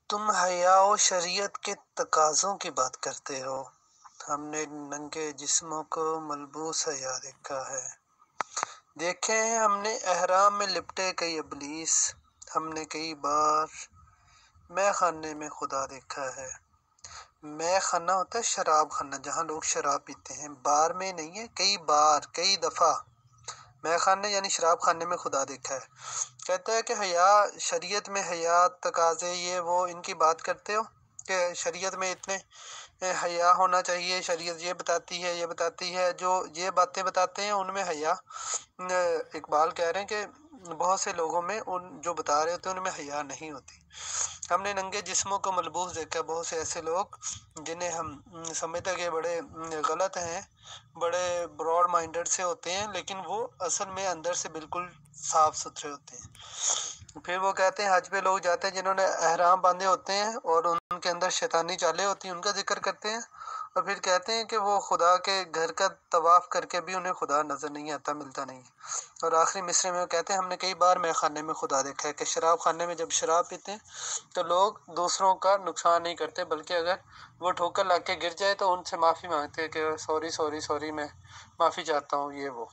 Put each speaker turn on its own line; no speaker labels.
تم حیا و شریعت کے تقاضوں کی بات کرتے ہو، ہم نے ننگے جسموں کو ملبوس حیا دیکھا ہے۔ دیکھے ہیں ہم نے احرام میں لپٹے کئی ابلیس، ہم نے کئی بار مے خانے میں خدا دیکھا ہے۔ مے خانہ ہوتا ہے شراب خانہ، جہاں لوگ شراب پیتے ہیں، بار میں نہیں ہے، کئی بار کئی دفعہ مے خانے یعنی شراب خانے میں خدا دیکھا ہے۔ کہتا ہے کہ حیا، شریعت میں حیا تقاضے یہ وہ ان کی بات کرتے ہو کہ شریعت میں اتنے حیا ہونا چاہیے، شریعت یہ بتاتی ہے یہ بتاتی ہے، جو یہ باتیں بتاتے ہیں ان میں حیا، اقبال کہہ رہے ہیں کہ بہت سے لوگوں میں ان جو بتا رہے ہوتے ہیں ان میں حیا نہیں ہوتی۔ ہم نے ننگے جسموں کو ملبوس دیکھا، بہت سے ایسے لوگ جنہیں ہم سمجھتے کہ بڑے غلط ہیں، بڑے براڈ مائنڈڈ سے ہوتے ہیں، لیکن وہ اصل میں اندر سے بالکل صاف ستھرے ہوتے ہیں۔ پھر وہ کہتے ہیں حج پہ لوگ جاتے ہیں جنہوں نے احرام باندھے ہوتے ہیں اور ان کے اندر شیطانی چالیں ہوتی ہیں، ان کا ذکر کرتے ہیں، اور پھر کہتے ہیں کہ وہ خدا کے گھر کا طواف کر کے بھی انہیں خدا نظر نہیں آتا، ملتا نہیں ہے۔ اور آخری مصرے میں وہ کہتے ہیں ہم نے کئی بار مے خانے میں خدا دیکھا ہے، کہ شراب خانے میں جب شراب پیتے ہیں تو لوگ دوسروں کا نقصان نہیں کرتے، بلکہ اگر وہ ٹھوکر لگ کے گر جائے تو ان سے معافی مانگتے ہیں کہ سوری سوری سوری، میں معافی چاہتا ہوں، یہ وہ۔